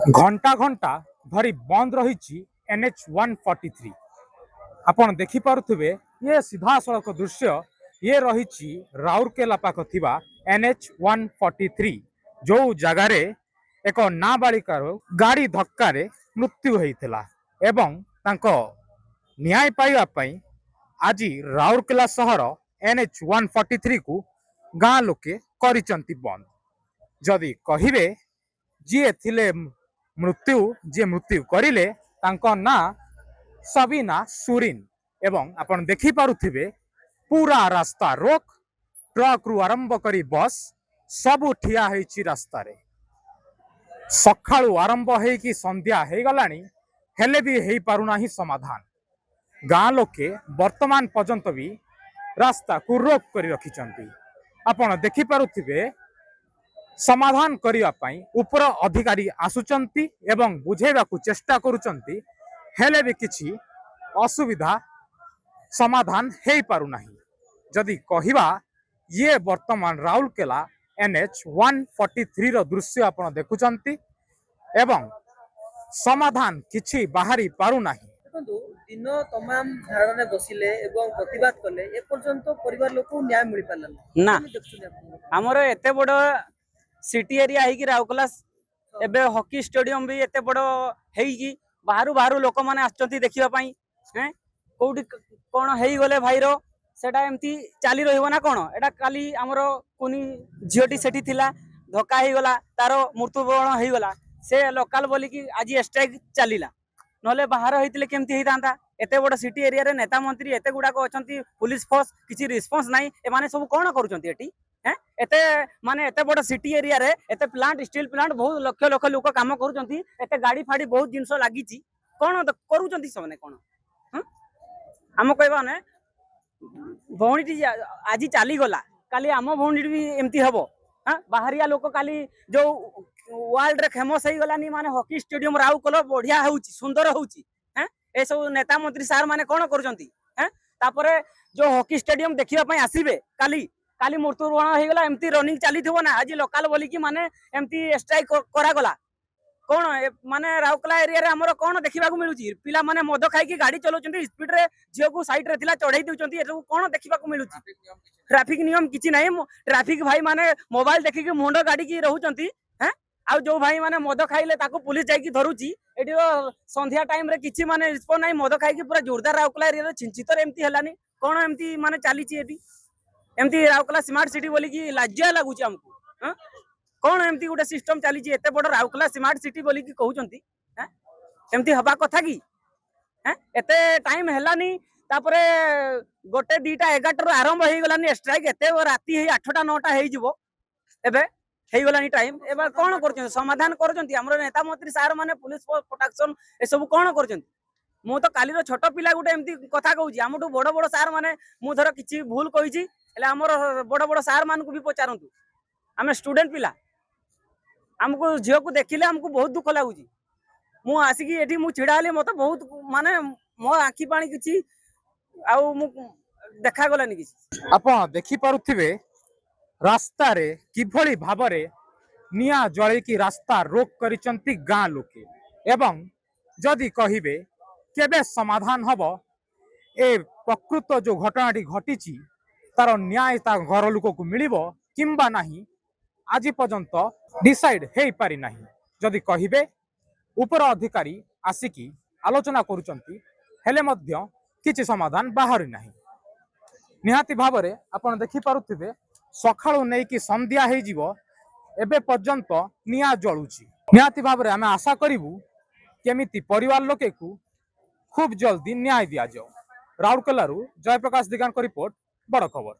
घंटा घंटा धरी बंद रही NH143। आपण देखिपे ये सीधा सड़क दृश्य ये रही राउरकेला पाख थिबा NH143 जो जगार एक नाबालिकार गाड़ी धक्कार मृत्यु होता एवं तांको न्याय पाइबापी आज राउरकेला सहर NH143 को गाँ लोके करिसंती बंद। जदि कहिबे जी थिले मृत्यु करिले तांको ना सबिना सुरीन एवं आपण देखि पारुथिबे पूरा रास्ता रोक ट्रक रु आरंभ करी बस सबु ठिया हेछि रास्ता रे। सखाळु आरंभ हेकि संध्या हे गलानी हेले भी हेई पारुना ही समाधान। गाँ लोके वर्तमान पर्यंत भी रास्ता को रोक करी रखिचंती। आपण देखि पारुथिबे समाधान करिया पई ऊपर अधिकारी आसुचंती एवं बुझेबा को चेष्टा करूचंती हेले भी किछि असुविधा समाधान हेई पारु नाही। जदि कहिबा ये वर्तमान राउरकेला NH143 रो दृश्य आपण देखुचंती एवं समाधान किछि बाहरी पारु नाही। दिन तमाम धारणा बसिले एवं प्रतिवाद कले ए पर्यंत परिवार लोक न्याय मिल पारला ना। हमर एते बड़ सिटी एरिया है कि राउरकेला एबे हॉकी स्टेडियम भी एते बड़ है कि बाहरु बाहरु लोक माने आछंती देखिबा पई हैं कोठी कोन हेई गले भाईरो सेटा एमती चाली रहिबो ना कोन। एटा काली हमर कोनी झियोटी सेठी थिला धक्का हेई गला तारो मृत्युवरण हेई गला से लोकल बोली कि आज स्ट्राइक चलीला नले बाहर होइतिले केमती हेइतांता। एते बड़ सिटी एरिया रे नेता मंत्री एते गुडा को अछंती पुलिस फोर्स किछि रिस्पांस नाही ए माने सब कोन करूचंती एटी हैं एते माने एते बड़ सिटी एरिया रे एते प्लांट स्टील प्लांट बहुत लक्ष लक्ष लोक काम करूचंती एते गाड़ी फाड़ी बहुत जिंस लागिची कोन करूचंती सबने कोन हम कहबा ने भौणी आज चली गला काली आम भौणी भी एमती हबो। हाँ बाहरिया लोक काली जो वर्ल्ड रे फेमस हो गलानी माने हॉकी स्टेडियम राउरकेला बढ़िया होउची सुंदर होउची हैं ए सब नेता मंत्री सार माने कोन करूचंती हैं तापरे जो हॉकी स्टेडियम देखिबा पई आसीबे काली काली मृत्युवरण हो गला एमती रनिंग चली थबो ना आज लोकल बोली कि माने एमती स्ट्राइक करा गला कोन माने राउरकेला एरिया रे हमरो कोन देखिबा को मिलुची पिला माने मद खाई की गाड़ी चलाउचंती स्पीड रे जियो को साइड रे थिला चढ़ाई देउचंती एतु कोन देखिबा को मिलुची। ट्रैफिक नियम किछि नाही ट्रैफिक भाई माने मोबाइल देखि के मुंडो गाड़ी की रहउचंती हैं आ जो भाई माने मद खाइले ताको पुलिस जाई की धरुची एटी संध्या टाइम रे किछि माने रिस्पॉन्स नाही मद खाई की पूरा जोरदार राउरकेला एरिया रे छिंचितर एमती हलानी कोन एमती माने चालीची एटी एमती राउरकेला स्मार्ट सिटी बोली कि लाज्या लागुची हमको हां कोन एमती गोटे सिस्टम चली एते बड़ राउरकेला स्मार्ट सिटी बोली कि कहउचंती हैं एमती हबा कथा कि हैं एते टाइम हेलानी तापरे गोटे दीटा 11 रो आरंभ हो गलानी स्ट्राइक एते राती हे 8टा 9टा हे जिवो एबे हे गलानी टाइम एबे कोन करचंती समाधान करचंती हमरो नेता मंत्री सार माने पुलिस प्रोटेक्शन ए सब कोन करचंती। मु तो काली रो छोट पिला गुटे एमती कथा कहउची हमटू बड़ बड़ सार माने मु धर किछि भूल कहिची एले हमर बड़ बड़ सार मान को भी पचारंतु हमें स्टूडेंट पिला हमको झियो को देखिले हमको बहुत दुख लागुची मु आसिकी एठी मु छिडा हली मते बहुत माने मो आखी पानी किछि आउ मु देखा गलानी किछि। आपण देखि पारुथिबे रास्ता रे किभली भाबरे निया जळे की रास्ता रोक करिसंती गाँ लोके एवं जदि कहिबे केबे समाधान हबो ए प्रकृत जो घटनाटी घटिची तार न्याय ता घर लोक को मिलिबो किंबा नाही आज पर्यंत डिसाइड हेई पारि नाही। जदि कहिबे ऊपर अधिकारी आसिकी आलोचना करूचंती हेले मध्य किछि समाधान बाहरी नाही। निहाती भाबरे आपण देखि पारुथिबे सखाळु नै कि संध्या हेई जिवो एबे पर्यंत निया जळुची। निहाती भाबरे आमे आशा करिवु केमिति परिवार लोके को खूब जल्दी न्याय दिया जाओ। राउरकेला जयप्रकाश दिगान को रिपोर्ट बड़ खबर।